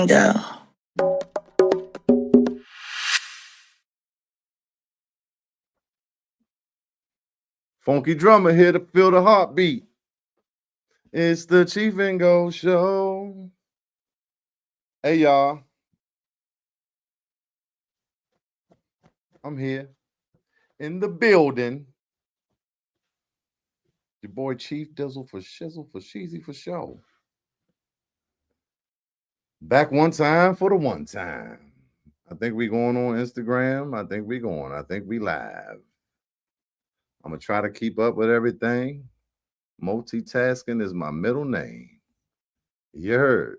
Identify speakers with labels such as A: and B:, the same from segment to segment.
A: go.
B: Funky drummer here to feel the heartbeat. It's the Cheef and Go Show. Hey, y'all. I'm here in the building. Your boy Cheef Dizzle for Shizzle for Sheezy for show. Back one time for the one time. I think we going on Instagram. I think we live. I'm going to try to keep up with everything. Multitasking is my middle name. You heard.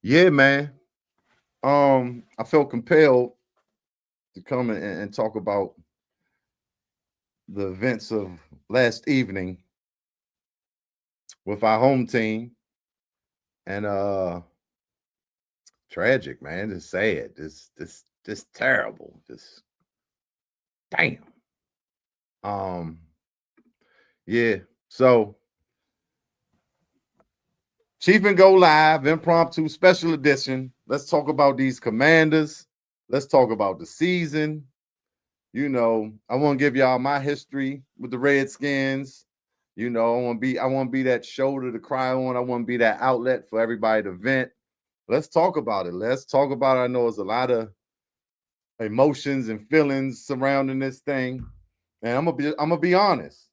B: Yeah, man. I felt compelled to come and talk about the events of last evening with our home team. And tragic, man. It's sad. This terrible. Just damn. Yeah. So Cheef and Go Live, impromptu special edition. Let's talk about these Commanders. Let's talk about the season. You know, I want to give y'all my history with the Redskins. You know, I want to be that shoulder to cry on. I want to be that outlet for everybody to vent. Let's talk about it. Let's talk about it. I know there's a lot of emotions and feelings surrounding this thing. And I'm gonna be honest.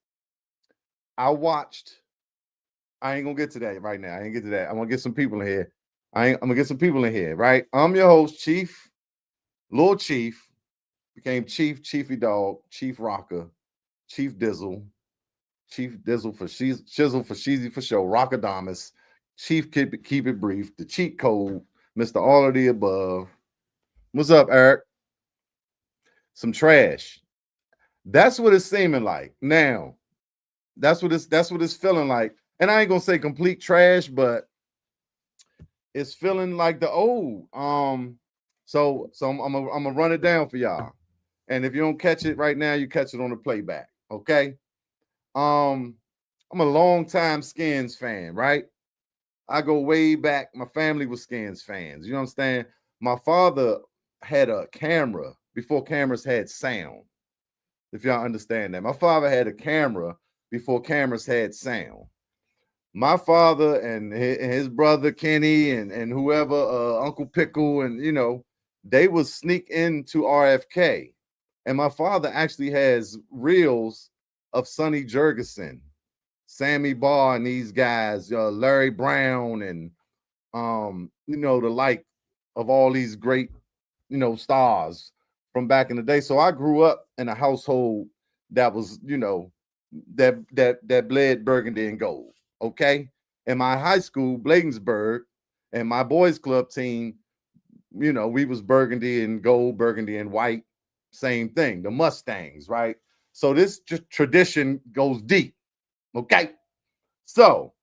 B: I ain't gonna get to that right now. I ain't get to that. I'm gonna get some people in here. I'm gonna get some people in here, right? I'm your host, Cheef, Lil Cheef, became Cheef, Chiefy Dog, Cheef Rocker, Cheef Dizzle, Cheef Dizzle for Shizzle for Sheezy for show, Rockadamus, Cheef keep it brief, the cheat code, Mr. All of the Above. What's up, Eric? Some trash. That's what it's seeming like now. That's what it's feeling like. And I ain't gonna say complete trash, but it's feeling like the old. So I'm gonna run it down for y'all. And if you don't catch it right now, you catch it on the playback. Okay. I'm a long time Skins fan, right? I go way back. My family was Skins fans. You understand? My father had a camera before cameras had sound. If y'all understand that. My father had a camera before cameras had sound. My father and his brother Kenny and whoever, Uncle Pickle, and you know, they would sneak into RFK. And my father actually has reels of Sonny Jurgensen, Sammy Barr, and these guys, Larry Brown, and you know, the like of all these great, you know, stars from back in the day. So I grew up in a household that was, you know, that bled burgundy and gold. Okay. In my high school, Bladensburg, and my boys club team, you know, we was burgundy and gold, burgundy and white, same thing, the Mustangs, right? So this tradition goes deep. Okay. So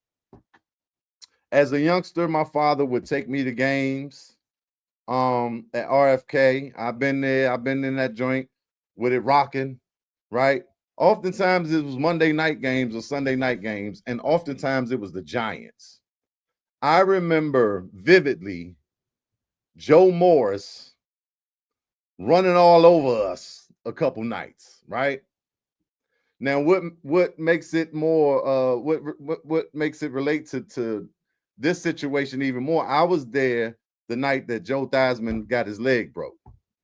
B: as a youngster, my father would take me to games at RFK. I've been there, I've been in that joint with it rocking, right? Oftentimes it was Monday night games or Sunday night games, and oftentimes it was the Giants. I remember vividly Joe Morris running all over us a couple nights, right? Now, what makes it more what makes it relate to this situation even more? I was there the night that Joe Theismann got his leg broke.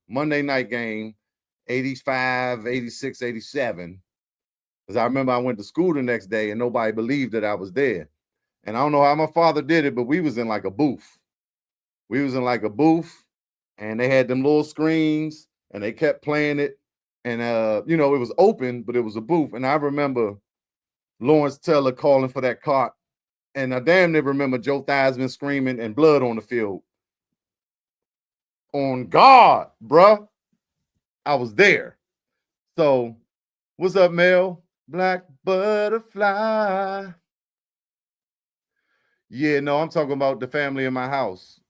B: Monday night game, 85, 86, 87. Because I remember I went to school the next day and nobody believed that I was there. And I don't know how my father did it, but we was in like a booth. We was in like a booth, and they had them little screens, and they kept playing it. And you know, it was open, but it was a booth. And I remember Lawrence Taylor calling for that cart. And I damn near remember Joe Theismann screaming and blood on the field. On God, bruh. I was there. So, what's up, Mel? Black butterfly. Yeah, no, I'm talking about the family in my house,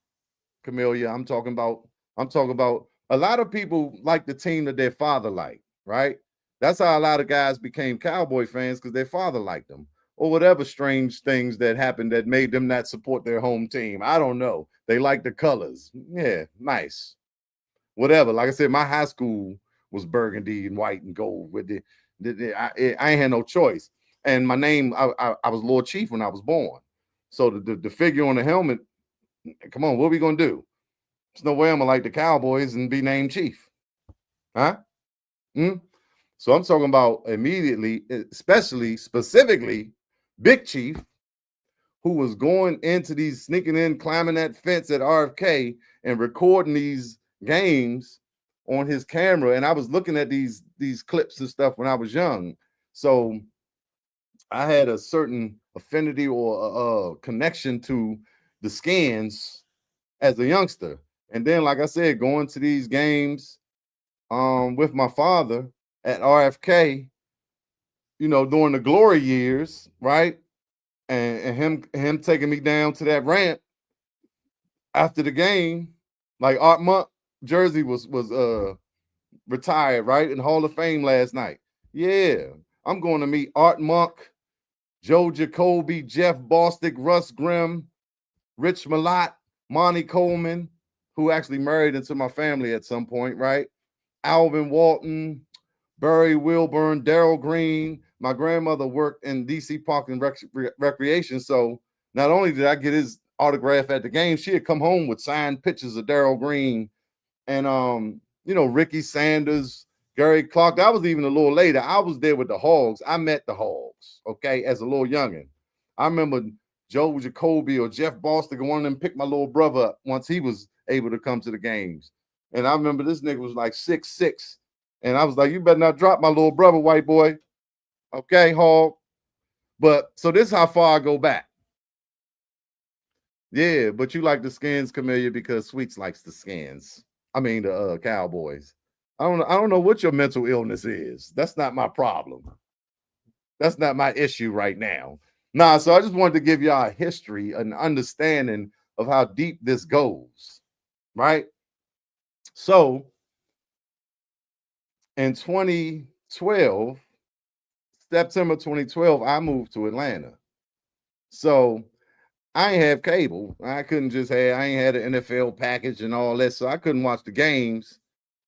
B: Camellia. I'm talking about a lot of people like the team that their father liked, right? That's how a lot of guys became Cowboy fans, because their father liked them. or whatever strange things that happened that made them not support their home team. I don't know. They like the colors. Yeah, nice. Whatever. Like I said, my high school was burgundy and white and gold. With I ain't had no choice. And my name, I was Lord Cheef when I was born. So the figure on the helmet, come on, what are we gonna do? There's no way I'm gonna like the Cowboys and be named Chief, huh? Mm? So I'm talking about immediately, especially specifically, Big Chief, who was going into these, sneaking in, climbing that fence at RFK and recording these games on his camera. And I was looking at these clips and stuff when I was young. So I had a certain affinity or connection to the skins as a youngster. And then, like I said, going to these games with my father at RFK, during the glory years, right? And him taking me down to that ramp after the game, like Art Monk jersey was retired, right? In Hall of Fame last night. Yeah. I'm going to meet Art Monk, Joe Jacoby, Jeff Bostic, Russ Grimm, Rich Malott, Monty Coleman, who actually married into my family at some point, right? Alvin Walton, Barry Wilburn, Daryl Green. My grandmother worked in DC Park and Recreation. So not only did I get his autograph at the game, she had come home with signed pictures of Daryl Green and Ricky Sanders, Gary Clark. That was even a little later. I was there with the Hogs. I met the Hogs, okay, as a little youngin. I remember Joe Jacoby or Jeff Bostic, one of them picked my little brother up once he was able to come to the games. And I remember this nigga was like 6'6". And I was like, you better not drop my little brother, white boy. Okay, Hog. But so this is how far I go back. Yeah, but you like the Skins, Camellia, because Sweets likes the Skins. I mean the Cowboys. I don't know what your mental illness is. That's not my problem. That's not my issue right now. Nah, so I just wanted to give y'all a history, an understanding of how deep this goes, right? So in 2012, September 2012, I moved to Atlanta. So I ain't have cable. I ain't had an NFL package and all that. So I couldn't watch the games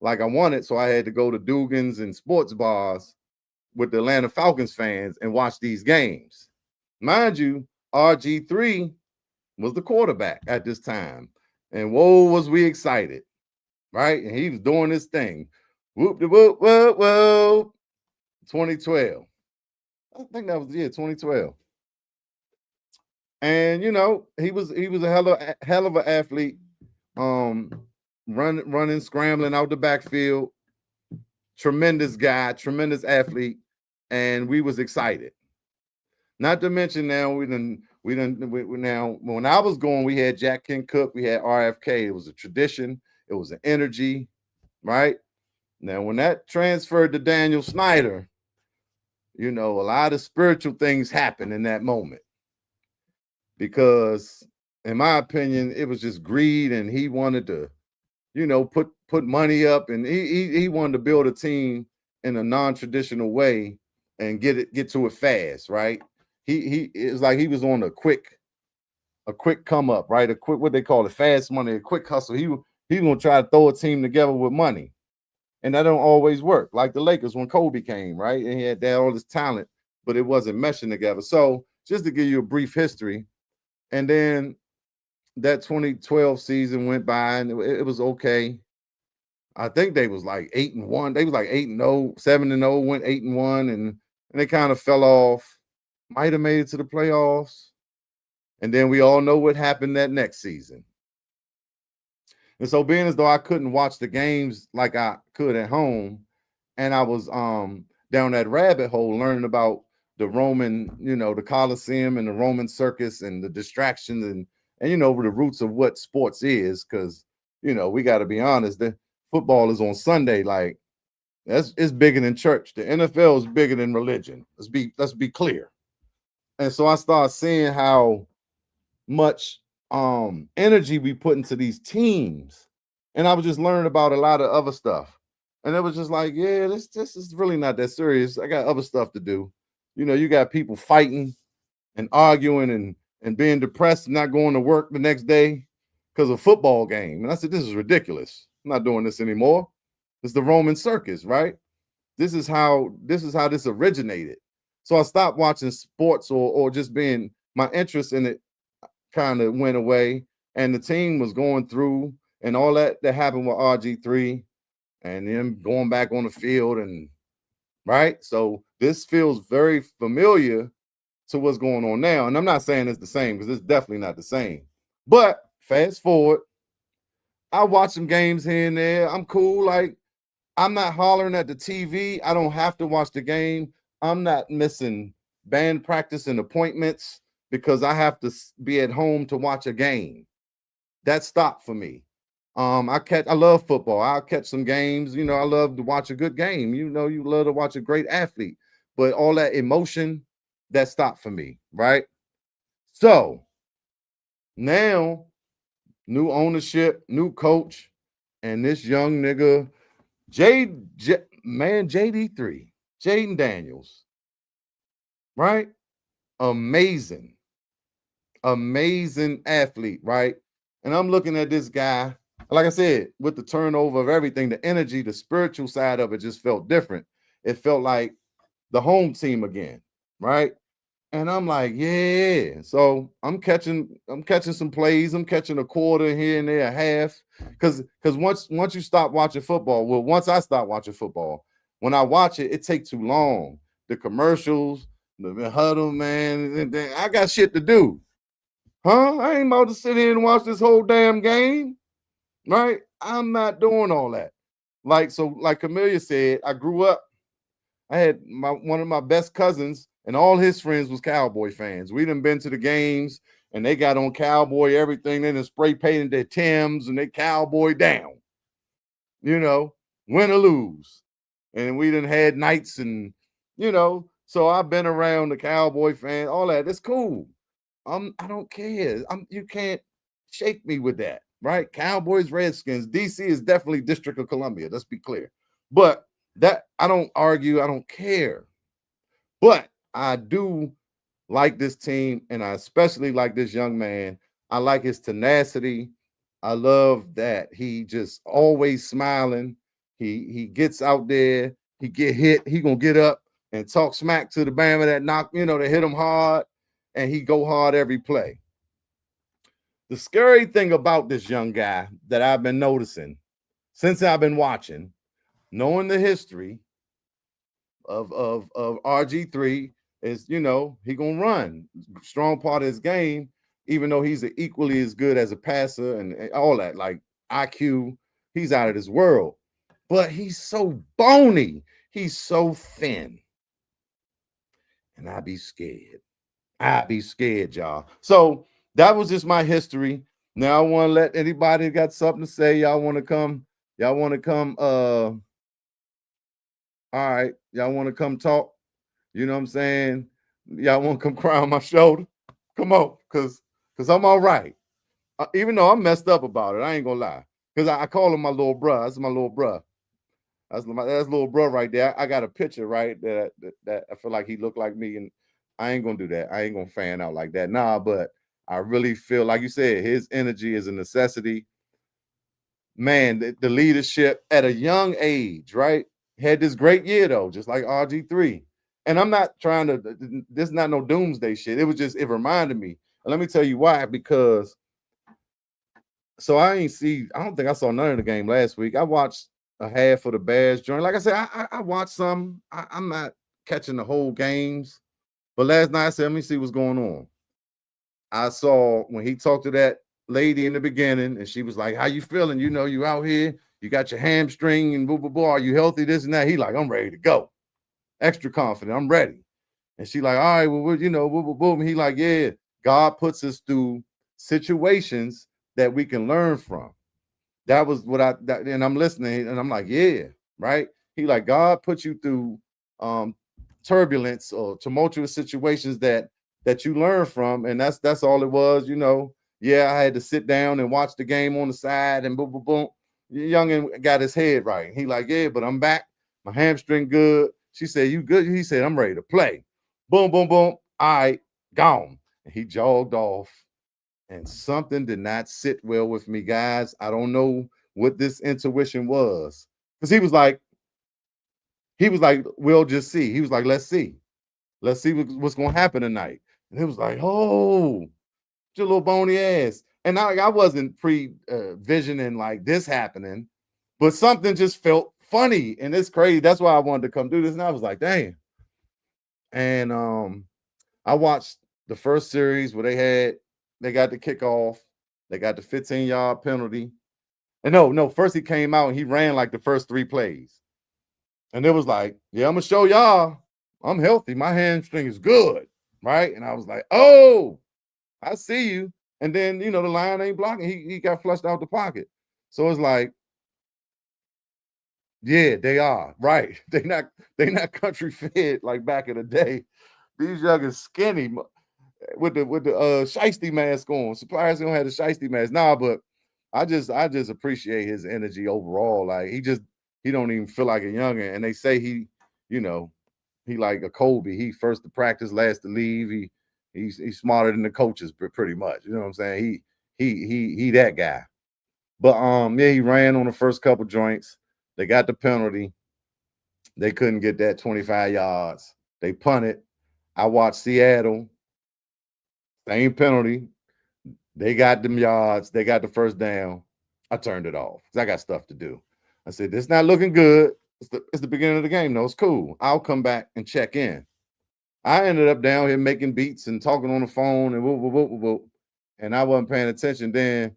B: like I wanted. So I had to go to Dugan's and sports bars with the Atlanta Falcons fans and watch these games. Mind you, RG3 was the quarterback at this time. And whoa, was we excited, right? And he was doing his thing. Whoop de whoop, whoa, whoa. 2012. I think that was 2012. And he was a hell of an athlete. Running, scrambling out the backfield. Tremendous guy, tremendous athlete, and we was excited. Not to mention now now when I was going, we had Jack Ken Cook, we had RFK. It was a tradition, it was an energy, right? Now when that transferred to Daniel Snyder, a lot of spiritual things happened in that moment. Because in my opinion, it was just greed, and he wanted to, put money up, and he wanted to build a team in a non-traditional way and get to it fast, right? It was like he was on a quick come up, right? A quick, what they call it, fast money, a quick hustle. He gonna try to throw a team together with money, and that don't always work. Like the Lakers when Kobe came, right? And he had all this talent, but it wasn't meshing together. So just to give you a brief history, and then that 2012 season went by, and it was okay. I think they was like 8-1. They was like 8-0, 7-0, went 8-1, and they kind of fell off. Might have made it to the playoffs. And then we all know what happened that next season. And so being as though I couldn't watch the games like I could at home, and I was down that rabbit hole learning about the Roman, the Colosseum and the Roman circus and the distractions and the roots of what sports is, because we got to be honest, the football is on Sunday. Like it's bigger than church. The NFL is bigger than religion. Let's be clear. And so I started seeing how much energy we put into these teams, and I was just learning about a lot of other stuff. And it was just like, yeah, this is really not that serious. I got other stuff to do. You got people fighting and arguing and being depressed and not going to work the next day because of a football game. And I said, this is ridiculous. I'm not doing this anymore. It's the Roman circus, right? This is how this originated. So I stopped watching sports or just being my interest in it kind of went away, and the team was going through and all that happened with RG3 and them going back on the field and right. So this feels very familiar to what's going on now. And I'm not saying it's the same because it's definitely not the same. But fast forward, I watch some games here and there. I'm cool. Like I'm not hollering at the TV. I don't have to watch the game. I'm not missing band practice and appointments because I have to be at home to watch a game. That stopped for me. I love football. I'll catch some games. You know, I love to watch a good game. You know, you love to watch a great athlete, but all that emotion, that stopped for me, right? So now, new ownership, new coach, and this young nigga, JD3, Jaden Daniels, right? Amazing, amazing athlete, right? And I'm looking at this guy, like I said, with the turnover of everything, the energy, the spiritual side of it just felt different. It felt like the home team again, right? And I'm like, yeah. So I'm catching some plays. I'm catching a quarter here and there, a half. Because once you stop watching football, well, once I stop watching football, when I watch it, it takes too long. The commercials, the huddle, man. I got shit to do. Huh? I ain't about to sit here and watch this whole damn game. Right? I'm not doing all that. Like Camellia said, I grew up. I had one of my best cousins, and all his friends was Cowboy fans. We done been to the games, and they got on Cowboy everything. They done spray painted their Timbs, and they Cowboy down. You know, win or lose, and we done had nights, and So I've been around the Cowboy fan, all that. It's cool. I don't care. You can't shake me with that, right? Cowboys, Redskins, DC is definitely District of Columbia. Let's be clear. But that I don't argue. I don't care. But I do like this team, and I especially like this young man. I like his tenacity. I love that he just always smiling. He gets out there. He get hit. He gonna get up and talk smack to the Bama that knock, that hit him hard, and he go hard every play. The scary thing about this young guy that I've been noticing since I've been watching, knowing the history of RG3 is, he gonna run. Strong part of his game, even though he's equally as good as a passer and all that, like IQ, he's out of this world. But he's so bony, he's so thin. And I'd be scared, y'all. So that was just my history. Now I want to let anybody got something to say. Y'all want to come? All right, y'all want to come talk? You know what I'm saying? Y'all want to come cry on my shoulder? Come on, cause I'm all right. Even though I'm messed up about it, I ain't gonna lie. Cause I call him my little bro. That's my little bro. That's little bro right there. I got a picture right that I feel like he looked like me, and I ain't gonna do that. I ain't gonna fan out like that. Nah, but I really feel like you said his energy is a necessity. Man, the leadership at a young age, right? Had this great year though, just like RG3. And I'm not trying to. This is not no doomsday shit. It was just it reminded me. And let me tell you why. Because so I don't think I saw none of the game last week. I watched a half of the Bears joint. Like I said, I watched some. I'm not catching the whole games. But last night I said, let me see what's going on. I saw when he talked to that lady in the beginning, and she was like, how you feeling? You out here, you got your hamstring and blah, blah, blah. Are you healthy? This and that. He like, I'm ready to go. Extra confident. I'm ready. And she like, all right, well, boom, boom, boom. He like, yeah, God puts us through situations that we can learn from. That was what and I'm listening, and I'm like, yeah, right. He like, God put you through turbulence or tumultuous situations that you learn from, and that's all it was. Yeah, I had to sit down and watch the game on the side, and boom, boom, boom. Youngin got his head right. He like, yeah, but I'm back. My hamstring good. She said, you good? He said, I'm ready to play. Boom, boom, boom. All right. gone. And he jogged off, and something did not sit well with me, guys. I don't know what this intuition was. Because he was like, we'll just see. He was like, let's see. Let's see what's gonna happen tonight. And it was like, oh, your little bony ass. And I wasn't visioning like this happening, but something just felt funny. And it's crazy. That's why I wanted to come do this. And I was like, dang. And I watched the first series where they got the kickoff, they got the 15-yard penalty. And no, first he came out and he ran like the first 3 plays. And it was like, yeah, I'm gonna show y'all I'm healthy. My hamstring is good. Right. And I was like, oh, I see you. And then, the line ain't blocking. He got flushed out the pocket. So it's like, yeah, they are. Right. They not country fed like back in the day. These youngers skinny with the shiesty mask on. Suppliers don't have the shiesty mask. Nah, but I just appreciate his energy overall. Like he don't even feel like a youngin'. And they say you know, he like a Kobe. He first to practice, last to leave. He's smarter than the coaches, pretty much. You know what I'm saying? He that guy. But yeah, he ran on the first couple joints. They got the penalty. They couldn't get that 25 yards. They punted. I watched Seattle. Same penalty. They got them yards. They got the first down. I turned it off because I got stuff to do. I said, this not looking good. It's the beginning of the game, though. It's cool. I'll come back and check in. I ended up down here making beats and talking on the phone and whoop, whoop, whoop, whoop, whoop. And I wasn't paying attention. Then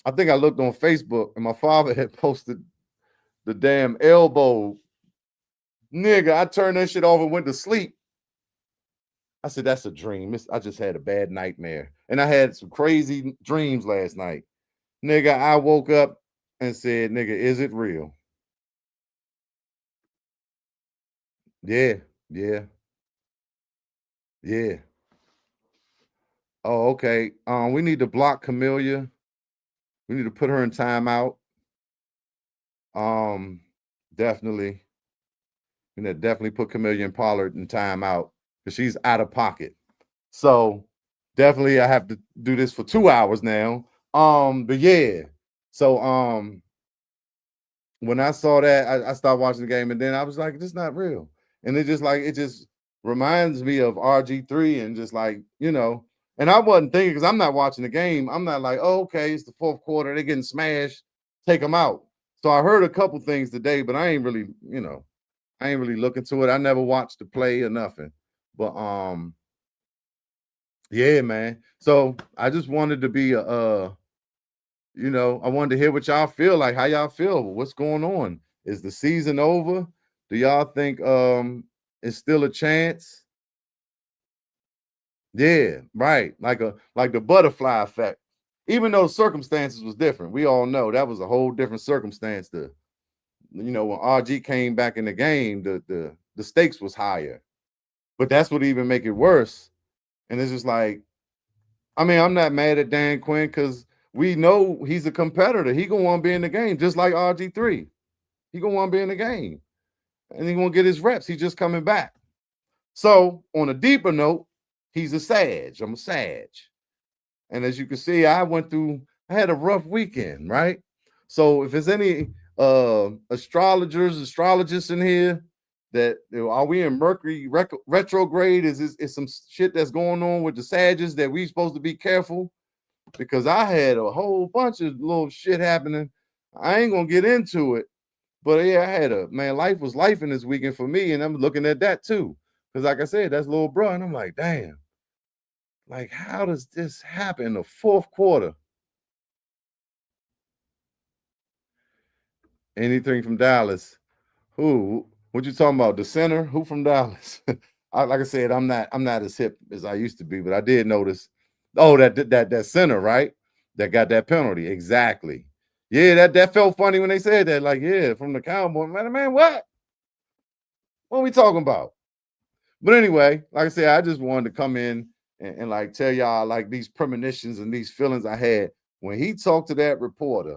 B: I think I looked on Facebook and my father had posted the damn elbow. Nigga, I turned that shit off and went to sleep. I said, that's a dream. I just had a bad nightmare. And I had some crazy dreams last night. Nigga, I woke up and said, nigga, is it real? Yeah, yeah, yeah. Oh, okay. We need to block Camellia. We need to put her in timeout. Um, definitely. We need to definitely put Camellia and Pollard in timeout because she's out of pocket. So definitely I have to do this for 2 hours now. But yeah. So when I saw that, I started watching the game, and then I was like, "This is not real." And it just reminds me of RG3, and just like And I wasn't thinking because I'm not watching the game. I'm not like, "Oh, okay, it's the fourth quarter. They're getting smashed. Take them out." So I heard a couple things today, but I ain't really, I ain't really looking to it. I never watched the play or nothing. But yeah, man. So I just wanted to be I wanted to hear what y'all feel like. How y'all feel? What's going on? Is the season over? Do y'all think it's still a chance? Yeah, right. Like the butterfly effect. Even though circumstances was different, we all know that was a whole different circumstance. When RG came back in the game, the stakes was higher. But that's what even make it worse. And it's just like, I mean, I'm not mad at Dan Quinn because we know he's a competitor. He gonna want to be in the game just like RG3. He gonna want to be in the game, and he gonna get his reps. He's just coming back. So on a deeper note, he's a Sag. I'm a Sag, and as you can see, I had a rough weekend, right? So if there's any astrologists in here, that are we in Mercury retrograde? Is some shit that's going on with the Sages that we supposed to be careful? Because I had a whole bunch of little shit happening. I ain't gonna get into it, but yeah, I had life was life in this weekend for me, and I'm looking at that too. Because like I said, that's little bro, and I'm like, damn, like how does this happen in the fourth quarter? Anything from Dallas? Who? What you talking about? The center? Who from Dallas? Like I said, I'm not as hip as I used to be, but I did notice. Oh, that center, right? That got that penalty. Exactly. Yeah, that felt funny when they said that. Like, yeah, from the Cowboy. Man, what? What are we talking about? But anyway, like I said, I just wanted to come in and like tell y'all like these premonitions and these feelings I had when he talked to that reporter.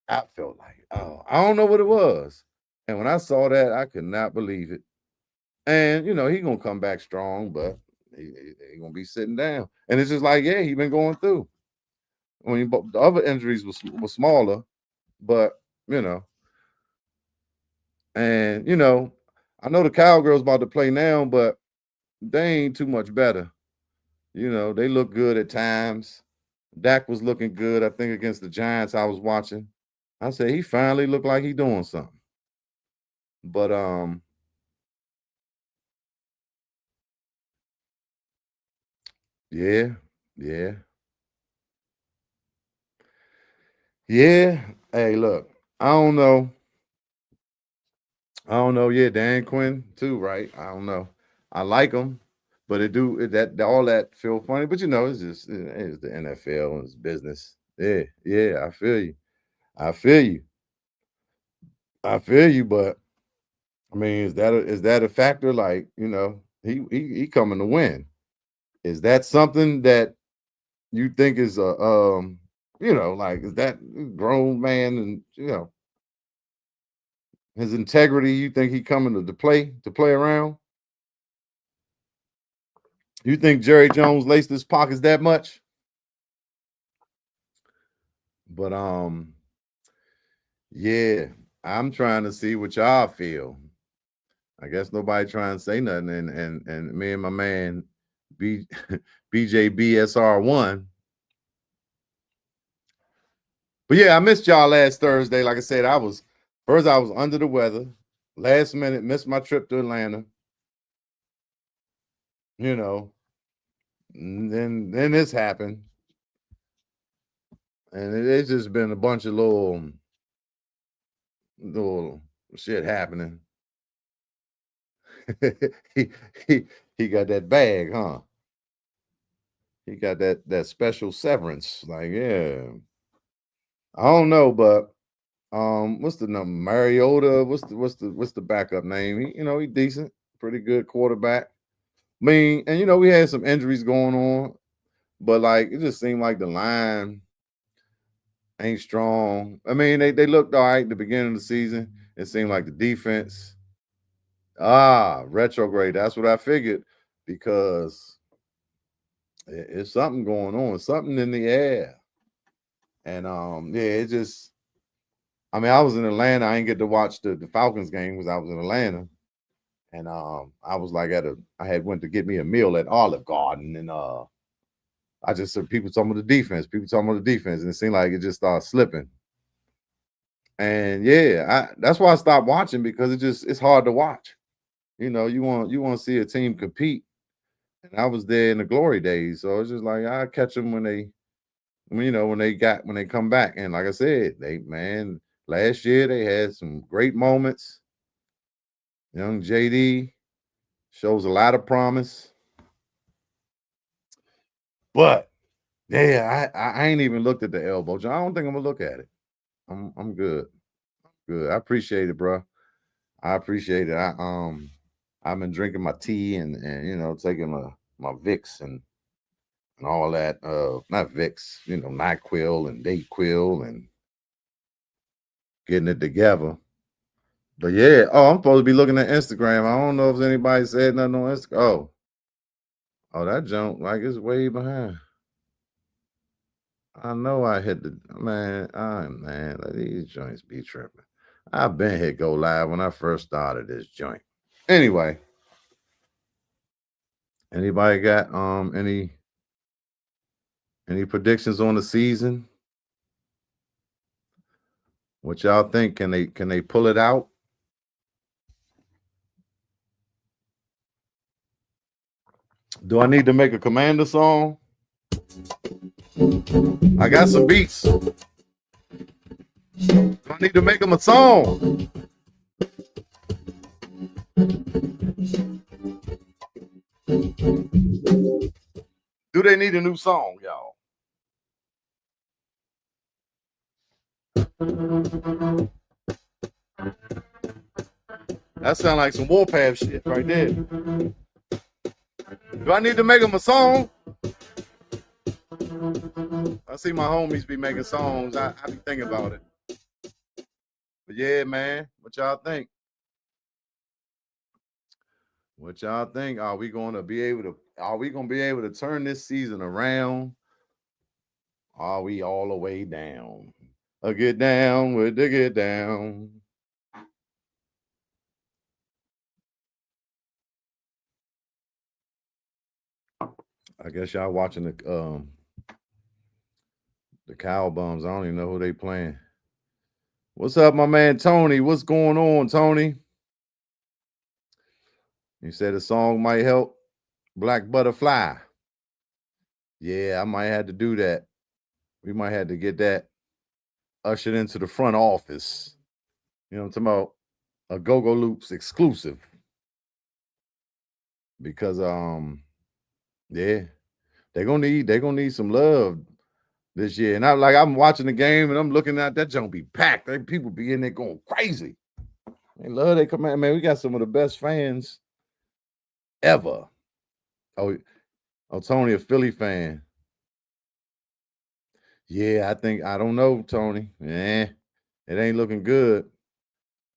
B: I felt like, oh, I don't know what it was. And when I saw that, I could not believe it. And you know, he gonna come back strong, but he gonna be sitting down. And it's just like, yeah, he been going through. I mean, but the other injuries was smaller, but you know, and you know, I know the Cowgirls about to play now, but they ain't too much better. You know, they look good at times. Dak was looking good, I think, against the Giants I was watching. I said he finally looked like he doing something. But yeah, yeah, yeah. Hey, look, I don't know. I don't know. Yeah, Dan Quinn too, right? I don't know. I like him, but that all that feel funny. But you know, it's the NFL and it's business. Yeah, yeah. I feel you. I feel you. I feel you. But I mean, is that a factor? Like, you know, he coming to win. Is that something that you think is a you know, like is that grown man and you know his integrity? You think he coming to play around? You think Jerry Jones laced his pockets that much? But yeah, I'm trying to see what y'all feel. I guess nobody trying to say nothing, and me and my man B BJBSR1. But yeah, I missed y'all last Thursday. Like I said, I was under the weather. Last minute, missed my trip to Atlanta. You know, and then this happened, and it's just been a bunch of little shit happening. he he he got that bag, huh? He got that special severance. Like, yeah. I don't know, but what's the number? Mariota. What's the backup name? You know, he decent, pretty good quarterback. I mean, and you know, we had some injuries going on, but like it just seemed like the line ain't strong. I mean, they looked all right at the beginning of the season. It seemed like the defense, retrograde. That's what I figured because it's something going on, something in the air. And yeah, it just I mean, I was in Atlanta. I didn't get to watch the Falcons game because I was in Atlanta. And I was like I had went to get me a meal at Olive Garden and I just said people talking about the defense, and it seemed like it just started slipping. And yeah, that's why I stopped watching because it's hard to watch. You know, you want to see a team compete. And I was there in the glory days, so it's just like I catch them you know, when they come back. And like I said, last year they had some great moments. Young JD shows a lot of promise, but yeah, I ain't even looked at the elbow. I don't think I'm gonna look at it. I'm good. Good. I appreciate it, bro. I appreciate it. I've been drinking my tea and you know taking my Vicks and all that. Not Vicks, you know, NyQuil and Dayquil and getting it together. But yeah, I'm supposed to be looking at Instagram. I don't know if anybody said nothing on Instagram. Oh, that junk like it's way behind. I know I hit the man. Let these joints be tripping. I've been hit go live when I first started this joint. Anyway, anybody got any predictions on the season? What y'all think? Can they pull it out? Do I need to make a Commander song? I got some beats. Do I need to make them a song? Do they need a new song, y'all? That sound like some Warpath shit right there. Do I need to make them a song? I see my homies be making songs. I be thinking about it. But yeah, man, what y'all think? What y'all think? Are we going to be able to? Are we going to be able to turn this season around? Are we all the way down? Get down with the get down. I guess y'all watching the cow bums. I don't even know who they playing. What's up, my man Tony? What's going on, Tony? You said the song might help Black Butterfly. Yeah, I might have to do that. We might have to get that ushered into the front office. You know what I'm talking about? A Go-Go Loops exclusive. Because yeah, they're gonna need some love this year. And I'm watching the game and I'm looking at that junk be packed. People be in there going crazy. They love they come out, man. We got some of the best fans ever. Oh, Tony, a Philly fan. Yeah, I don't know, Tony. Yeah, it ain't looking good.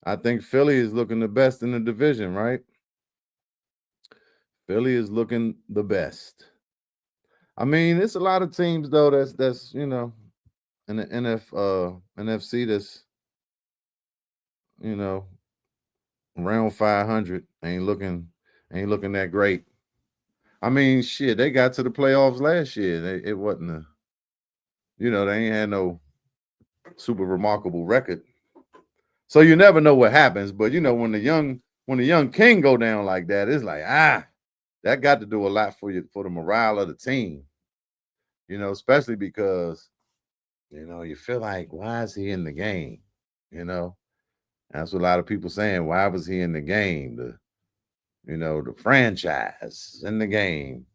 B: I think Philly is looking the best in the division, right? Philly is looking the best. I mean, it's a lot of teams though that's in the NFC that's you know around 500 ain't looking that great. I mean, shit, they got to the playoffs last year. It wasn't they ain't had no super remarkable record. So you never know what happens, but when the young king go down like that, it's like that got to do a lot for the morale of the team. Especially because you feel like why is he in the game? You know, that's what a lot of people saying. Why was he in the game? The franchise in the game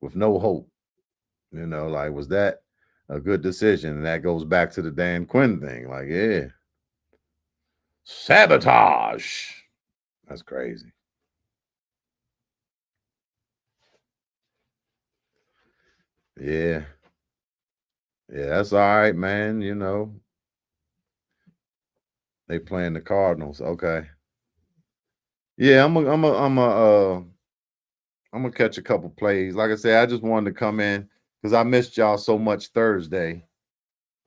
B: with no hope. Like was that a good decision? And that goes back to the Dan Quinn thing. Like, yeah, sabotage. That's crazy. Yeah. Yeah, that's all right, man. They playing the Cardinals. Okay. Yeah, I'm gonna catch a couple plays. Like I said, I just wanted to come in because I missed y'all so much Thursday.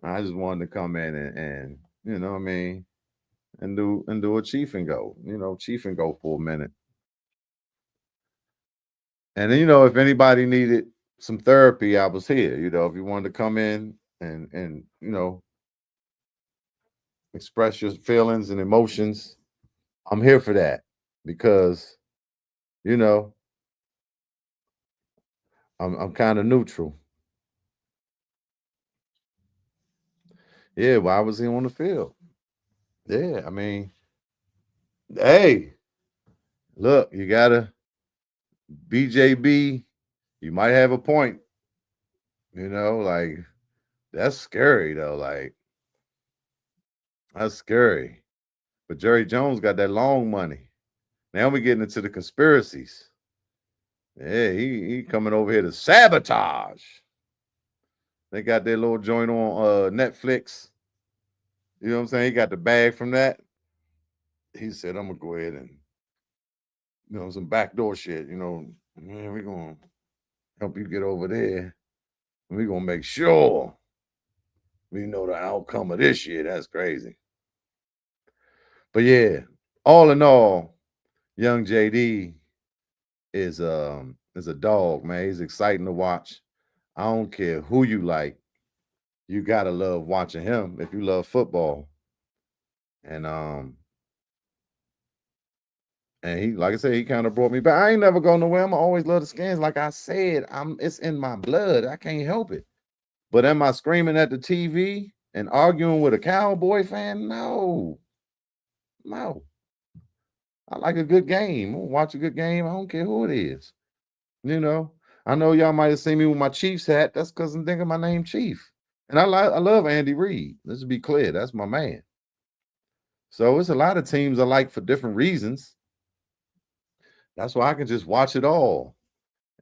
B: I just wanted to come in and what I mean, and do a Chief and go. Chief and go for a minute. And then, if anybody needed some therapy, I was here. If you wanted to come in and express your feelings and emotions, I'm here for that because you know I'm kind of neutral. Yeah, why was he on the field? Yeah, I mean, hey, look, you gotta BJB. You might have a point. Like that's scary though. Like that's scary. But Jerry Jones got that long money. Now we getting into the conspiracies. Yeah, he coming over here to sabotage. They got their little joint on Netflix. You know what I'm saying? He got the bag from that. He said, I'm gonna go ahead and some backdoor shit. Man, we gonna help you get over there. We gonna make sure we know the outcome of this year. That's crazy. But yeah, all in all, young JD is a dog, man. He's exciting to watch. I don't care who you like. You gotta love watching him if you love football. And he, like I said, he kind of brought me back. I ain't never going nowhere. I'm always love the Skins. Like I said, it's in my blood. I can't help it. But am I screaming at the TV and arguing with a Cowboy fan? No, no. I like a good game. I'll watch a good game. I don't care who it is. You know. I know y'all might have seen me with my Chiefs hat. That's because I'm thinking my name Chief. And I love Andy Reid. Let's be clear. That's my man. So it's a lot of teams I like for different reasons. That's why I can just watch it all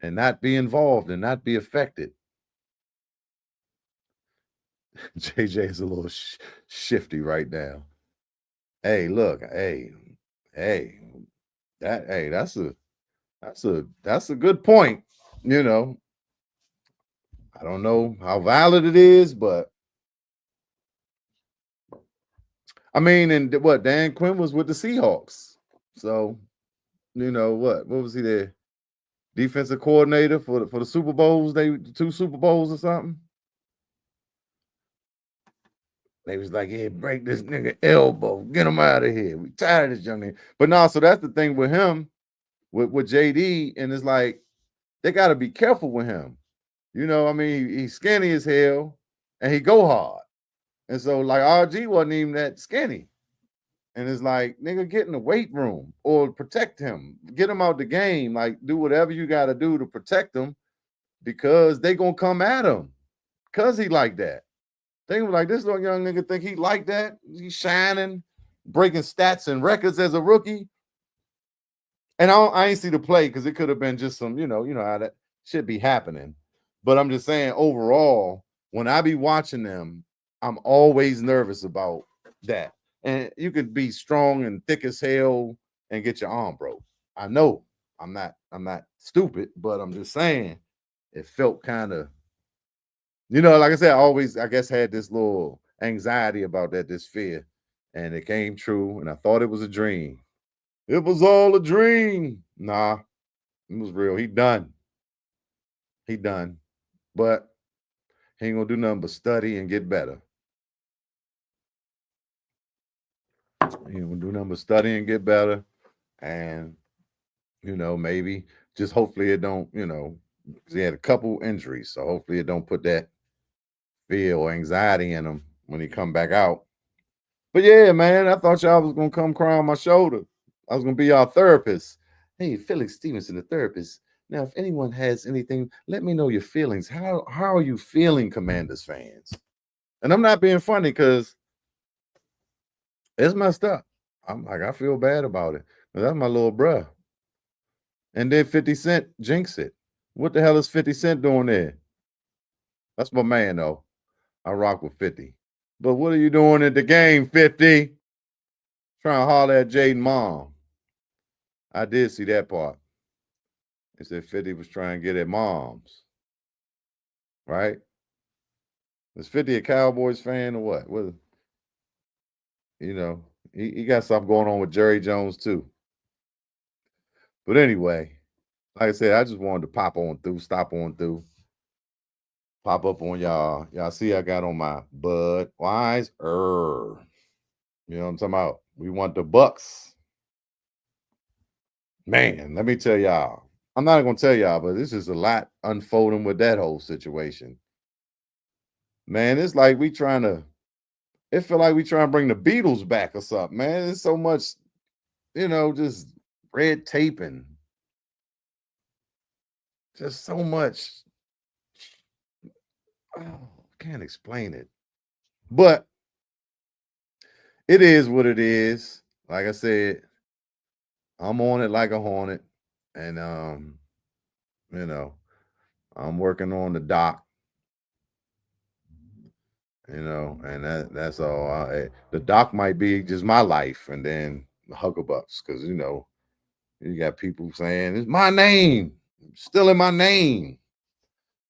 B: and not be involved and not be affected. JJ is a little shifty right now. Hey, look, hey, that's a That's a good point. You know, I don't know how valid it is, but I mean, and what Dan Quinn was with the Seahawks, so what was he there? Defensive coordinator for the Super Bowls, they 2 Super Bowls or something. They was like, "Yeah, break this nigga elbow, get him out of here. We tired of this young nigga." But no, so that's the thing with him, with JD, and it's like they got to be careful with him. I mean, he's skinny as hell, and he go hard, and so like RG wasn't even that skinny, and it's like nigga, get in the weight room or protect him, get him out the game, like do whatever you got to do to protect him because they gonna come at him because he like that. They were like, this little young nigga think he like that. He's shining, breaking stats and records as a rookie. And I ain't see the play because it could have been just some, you know how that should be happening. But I'm just saying, overall, when I be watching them, I'm always nervous about that. And you could be strong and thick as hell and get your arm broke. I know I'm not stupid, but I'm just saying it felt kind of like I said, I always, I guess, had this little anxiety about that, this fear, and it came true. And I thought it was a dream. It was all a dream. Nah, it was real. He done. He done. But he ain't gonna do nothing but study and get better. He ain't gonna do nothing but study and get better. And maybe just hopefully it don't, 'cause he had a couple injuries, so hopefully it don't put that fear or anxiety in him when he come back out. But yeah, man, I thought y'all was gonna come cry on my shoulder. I was gonna be y'all therapist. Hey, Felix Stevenson, the therapist. Now, if anyone has anything, let me know your feelings. How are you feeling, Commanders fans? And I'm not being funny because it's messed up. I'm like, I feel bad about it. But that's my little bruh. And then 50 Cent jinx it. What the hell is 50 Cent doing there? That's my man, though. I rock with 50. But what are you doing at the game, 50? Trying to holler at Jaden mom. I did see that part. They said 50 was trying to get at moms, right? Is 50 a Cowboys fan or what? You know, he got something going on with Jerry Jones too. But anyway, like I said, I just wanted to pop on through, stop on through, pop up on y'all. Y'all see I got on my Budweiser. You know what I'm talking about? We want the Bucks. Man, let me tell y'all. I'm not gonna tell y'all, but this is a lot unfolding with that whole situation. Man, it's like we trying to it feel like we trying to bring the Beatles back or something, man. There's so much, just red tape and just so much. Oh, can't explain it. But it is what it is. Like I said, I'm on it like a hornet. And you know, I'm working on the doc, and that's all. The doc might be just my life and then the Hucklebucks, because you got people saying it's my name, still in my name.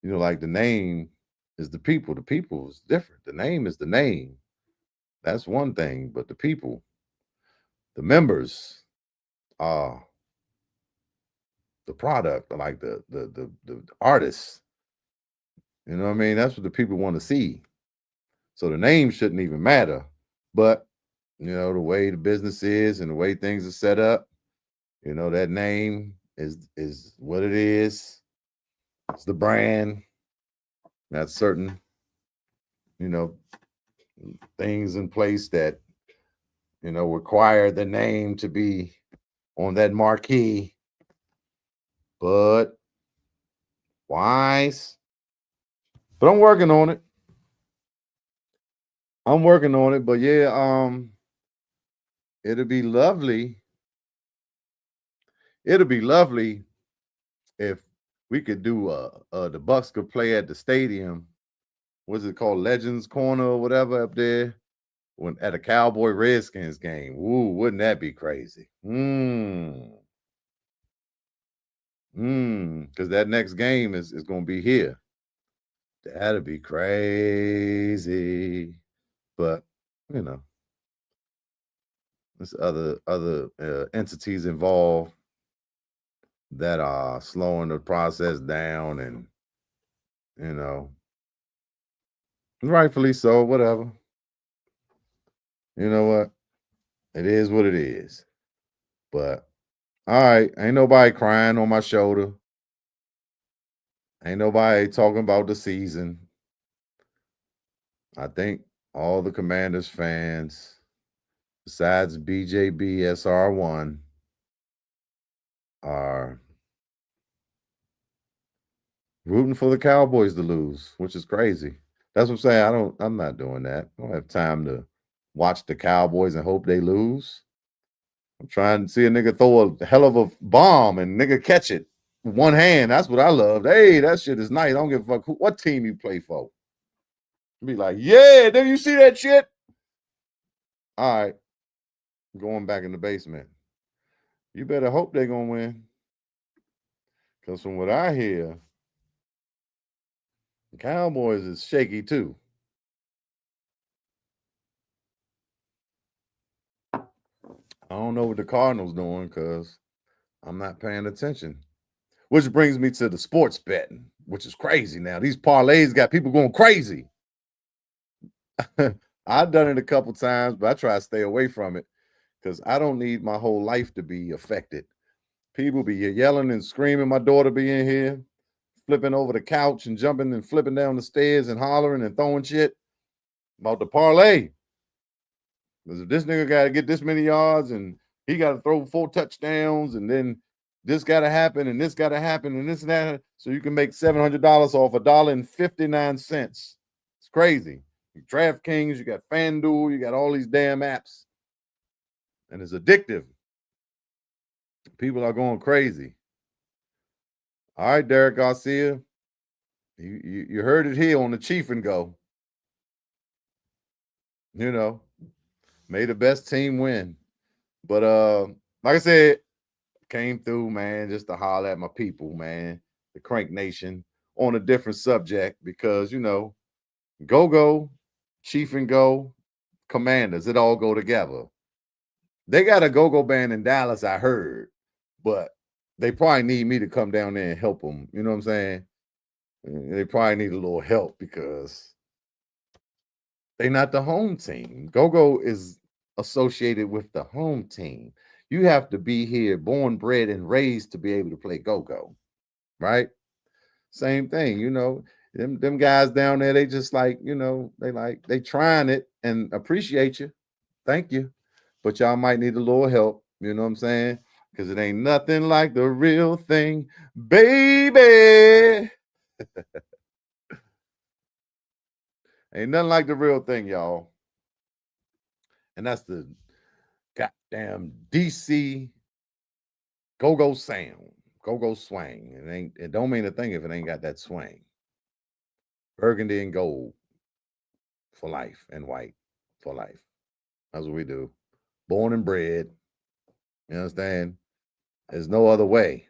B: Like the name is the people. The people is different. The name is the name. That's one thing. But the people, the members, are the product, like the artists. You know what I mean? That's what the people want to see. So the name shouldn't even matter. But the way the business is and the way things are set up, that name is what it is. It's the brand. That's certain, you know, things in place that require the name to be on that marquee. But wise. But I'm working on it. I'm working on it. But yeah, it'll be lovely. It'll be lovely if we could do the Bucks could play at the stadium. What's it called? Legends Corner or whatever up there. When at a Cowboy Redskins game. Woo, wouldn't that be crazy? Because that next game is going to be here. That'll be crazy. But, you know, there's other entities involved that are slowing the process down, and, you know, rightfully so, whatever. You know what? It is what it is. But, all right, ain't nobody crying on my shoulder. Ain't nobody talking about the season. I think all the Commanders fans, besides BJB SR1, are rooting for the Cowboys to lose, which is crazy. That's what I'm saying. I'm not doing that. I don't have time to watch the Cowboys and hope they lose. I'm trying to see a nigga throw a hell of a bomb and nigga catch it with one hand. That's what I love. Hey, that shit is nice. I don't give a fuck what team you play for. Be like, yeah, did you see that shit? All right, going back in the basement. You better hope they're gonna win. Because from what I hear, the Cowboys is shaky too. I don't know what the Cardinals doing because I'm not paying attention. Which brings me to the sports betting, which is crazy now. These parlays got people going crazy. I've done it a couple times, but I try to stay away from it because I don't need my whole life to be affected. People be yelling and screaming. My daughter be in here, flipping over the couch and jumping and flipping down the stairs and hollering and throwing shit about the parlay. Because if this nigga got to get this many yards and he got to throw 4 touchdowns and then this got to happen and this got to happen and this and that, so you can make $700 off $1.59. It's crazy. DraftKings, you got FanDuel, you got all these damn apps, and it's addictive. People are going crazy. All right, Derek Garcia, you heard it here on the Cheef and Go. You know, may the best team win. But like I said, came through, man, just to holler at my people, man, the Crank Nation, on a different subject because, you know, Go, Cheef and Go, Commanders, it all go together. They got a go band in Dallas, I heard, but they probably need me to come down there and help them. You know what I'm saying? They probably need a little help because they're not the home team. Go is associated with the home team. You have to be here, born, bred, and raised to be able to play go, right? Same thing, you know. Them guys down there, they just like, you know, they trying it and appreciate you. Thank you. But y'all might need a little help, you know what I'm saying? Because it ain't nothing like the real thing, baby. Ain't nothing like the real thing, y'all. And that's the goddamn DC go sound, go swing. It don't mean a thing if it ain't got that swing. Burgundy and gold for life and white for life. That's what we do. Born and bred. You understand? There's no other way.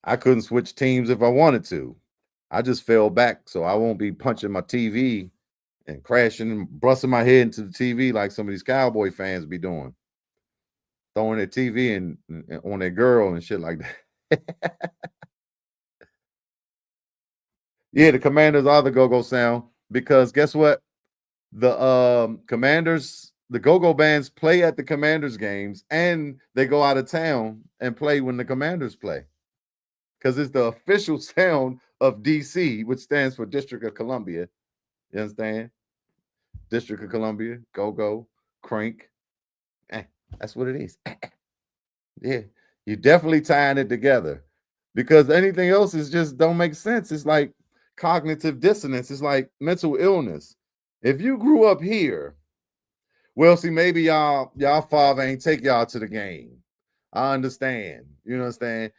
B: I couldn't switch teams if I wanted to. I just fell back so I won't be punching my TV and crashing and busting my head into the TV like some of these Cowboy fans be doing. Throwing their TV and on their girl and shit like that. Yeah, the Commanders are the go sound because guess what? The Commanders, the go bands play at the Commanders games and they go out of town and play when the Commanders play. Because it's the official sound of DC, which stands for District of Columbia. You understand? District of Columbia, go, crank. That's what it is. Yeah, you're definitely tying it together because anything else is just don't make sense. It's like cognitive dissonance. It's like mental illness. If you grew up here, well, see, maybe y'all father ain't take y'all to the game. I understand. You understand?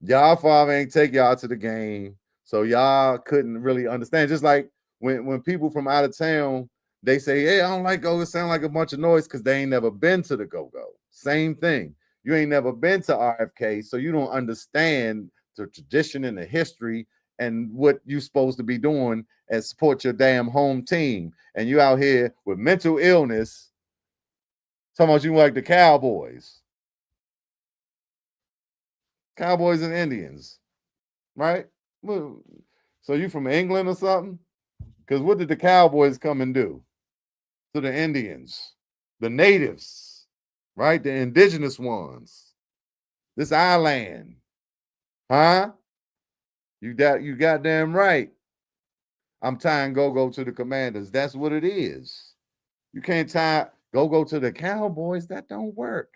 B: Y'all father ain't take y'all to the game, so y'all couldn't really understand. Just like when people from out of town, they say, hey, I don't like go, it sound like a bunch of noise because they ain't never been to the go. Same thing. You ain't never been to RFK, so you don't understand the tradition and the history and what you supposed to be doing and support your damn home team. And you out here with mental illness, talking about you like the Cowboys. Cowboys and Indians, right? So you from England or something? Because what did the Cowboys come and do to the Indians? The natives, right? The indigenous ones. This island. Huh? You goddamn right. I'm tying go-go to the Commanders. That's what it is. You can't tie go-go to the Cowboys. That don't work.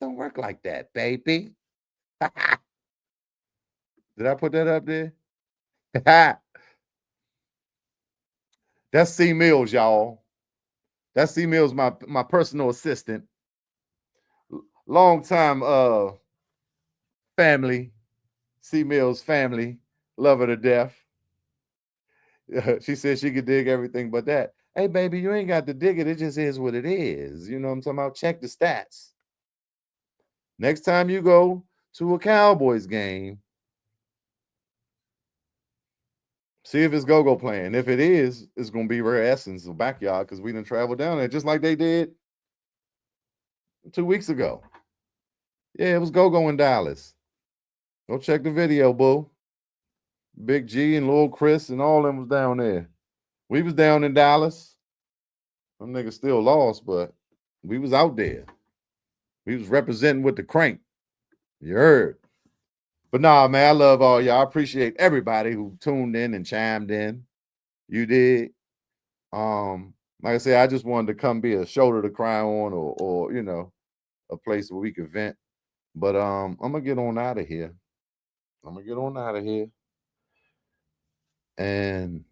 B: Don't work like that, baby. Did I put that up there? That's C Mills, y'all. That's C Mills, my personal assistant. Long time family. C Mills family. Love her to death. She said she could dig everything but that. Hey, baby, you ain't got to dig it. It just is what it is. You know what I'm talking about? Check the stats. Next time you go to a Cowboys game, see if it's go-go playing. If it is, it's going to be Rare Essence of Backyard because we done traveled down there just like they did 2 weeks ago. Yeah, it was go-go in Dallas. Go check the video, boo. Big G and Lil Chris and all them was down there. We was down in Dallas. Them niggas still lost, but we was out there. We was representing with the crank. You heard. But nah, man, I love all y'all. I appreciate everybody who tuned in and chimed in. You did. Like I said, I just wanted to come be a shoulder to cry on or you know, a place where we could vent. But I'm gonna get on out of here. I'm gonna get on out of here. And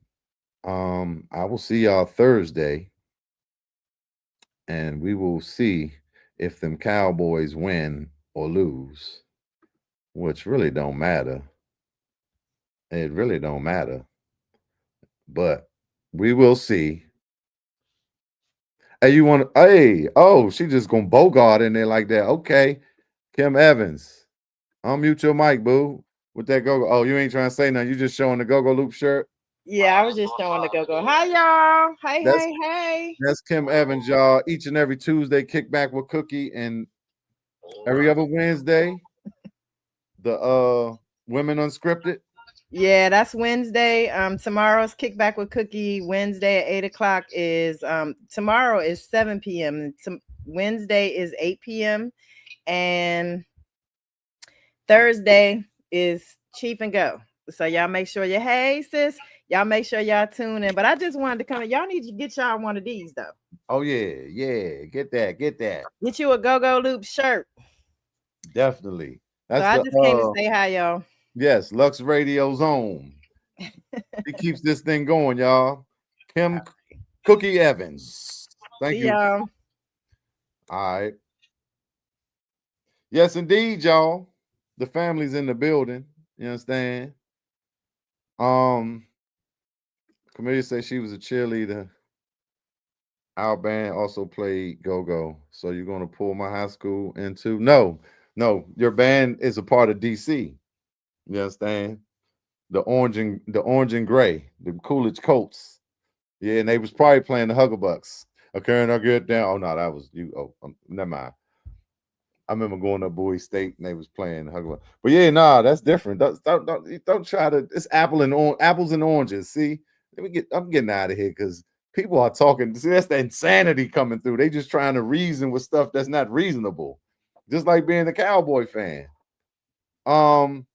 B: I will see y'all Thursday. And we will see if them Cowboys win or lose, which really don't matter. It really don't matter. But we will see. Hey, you want to? Hey, oh, she just gonna bogart in there like that. Okay, Kim Evans, unmute your mic, boo. With that go-go. Oh, you ain't trying to say nothing. You just showing the go-go loop shirt.
A: Yeah, I was just showing the go. Hi, y'all. Hey,
B: That's
A: hey, hey.
B: that's Kim Evans, y'all. Each and every Tuesday, kick back with Cookie, and every other Wednesday, the women unscripted.
A: Yeah, that's Wednesday. Tomorrow's kickback with Cookie. Wednesday at 8 o'clock is tomorrow is 7 p.m. Wednesday is 8 p.m. and Thursday is Cheef and Go. So y'all make sure you hey sis. Y'all make sure y'all tune in. But I just wanted to come in. Y'all need to get y'all one of these though.
B: Oh yeah, yeah. Get that, get that.
A: Get you a go-go loop shirt.
B: Definitely.
A: So
B: That's
A: I
B: the
A: just came to say hi, y'all.
B: yes, Lux Radio Zone. He keeps this thing going, y'all. Kim Cookie Evans. Thank
A: See
B: you.
A: y'all.
B: All right. Yes, indeed, y'all. The family's in the building. You understand? Um, Camellia said she was a cheerleader. Our band also played go-go. So you're gonna pull my high school into no, your band is a part of DC. You understand? The orange and gray, the Coolidge Colts. Yeah, and they was probably playing the Huggerbucks. Okay, and I get down. Oh no, that was you. Oh, never mind. I remember going to Bowie State and they was playing the Huggerbucks. But yeah, nah, that's different. Don't try to. It's apples and oranges. See, let me get. I'm getting out of here because people are talking. See, that's the insanity coming through. They just trying to reason with stuff that's not reasonable. Just like being a Cowboy fan. Um,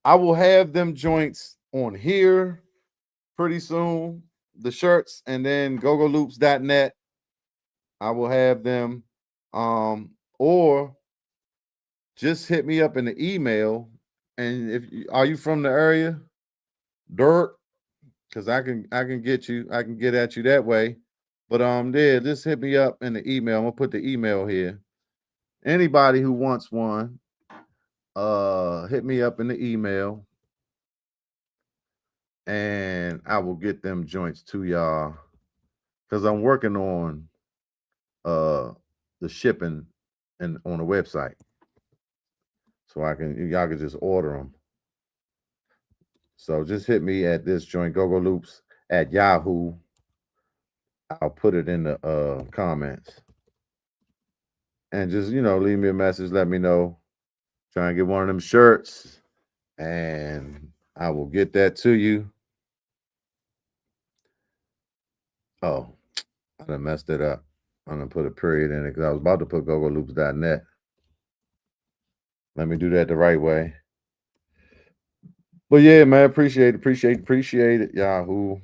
B: I will have them joints on here pretty soon. The shirts and then gogoloops.net. I will have them. Or just hit me up in the email. And if are you from the area? Dirt, because I can get you, I can get at you that way. But yeah, just hit me up in the email. I'm gonna put the email here. Anybody who wants one, hit me up in the email and I will get them joints to y'all. Cause I'm working on uh the shipping and on the website, so y'all can just order them. So just hit me at this joint Go-Go Loops at Yahoo. I'll put it in the comments, and just leave me a message. Let me know. Try and get one of them shirts, and I will get that to you. Oh, I done messed it up. I'm gonna put a period in it because I was about to put gogoloops.net. Let me do that the right way. But yeah, man, appreciate it, Yahoo.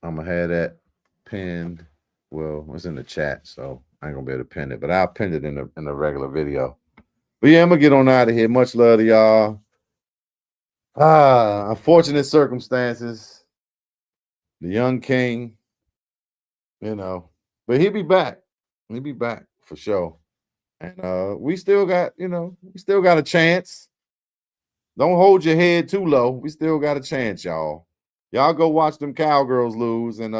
B: I'm gonna have that pinned. Well, it's in the chat, so I ain't gonna be able to pin it, but I'll pin it in the regular video. But yeah, I'm gonna get on out of here. Much love to y'all. Unfortunate circumstances. The young king, but he'll be back. He'll be back for sure. And we still got a chance. Don't hold your head too low. We still got a chance, y'all. Y'all go watch them Cowgirls lose and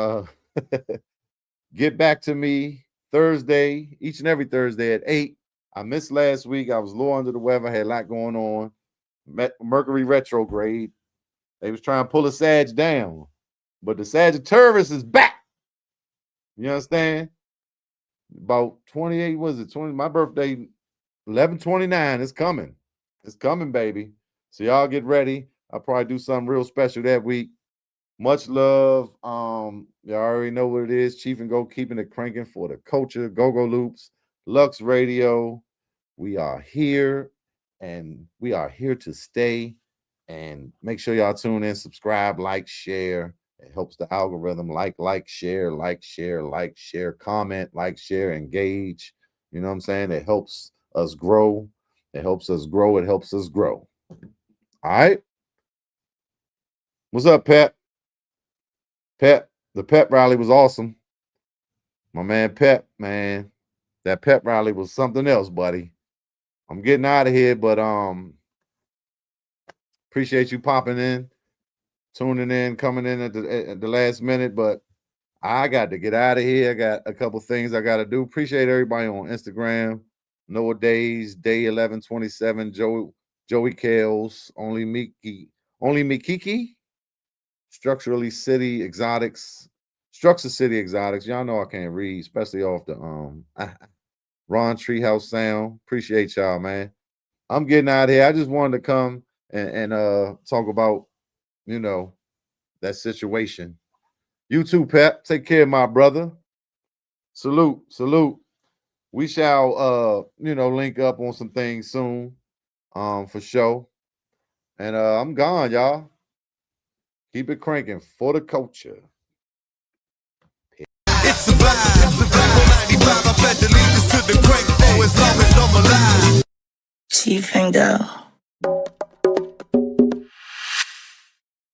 B: get back to me Thursday, each and every Thursday at 8. I missed last week. I was a little under the weather. Had a lot going on. Mercury retrograde. They was trying to pull a Sag down, but the Sagittarius is back. You understand? About 28, was it 20? My birthday, 11/29. It's coming. It's coming, baby. So y'all get ready. I'll probably do something real special that week. Much love. Y'all already know what it is. Cheef and Go, keeping it cranking for the culture. Go-Go Loops, Lux Radio. We are here, and we are here to stay. And make sure y'all tune in, subscribe, like, share. It helps the algorithm. Like, share, comment, share, engage. You know what I'm saying? It helps us grow. It helps us grow. It helps us grow. All right. What's up, Pep? Pep, the Pep rally was awesome. My man Pep, man. That Pep rally was something else, buddy. I'm getting out of here, but appreciate you popping in, tuning in, coming in at the last minute, but I got to get out of here. I got a couple things I got to do. Appreciate everybody on Instagram. Noah Days, Day 1127, Joey Kales, Only Mikiki, Structure City Exotics. Y'all know I can't read, especially off the Ron Treehouse Sound. Appreciate y'all, man. I'm getting out of here. I just wanted to come and talk about, that situation. You too, Pep. Take care, my brother. Salute. We shall link up on some things soon. For sure. And I'm gone, y'all. Keep it cranking for the culture. It's a vibe. 95, I pledge allegiance to the crank for as long as I'm alive.
C: Cheef and Go.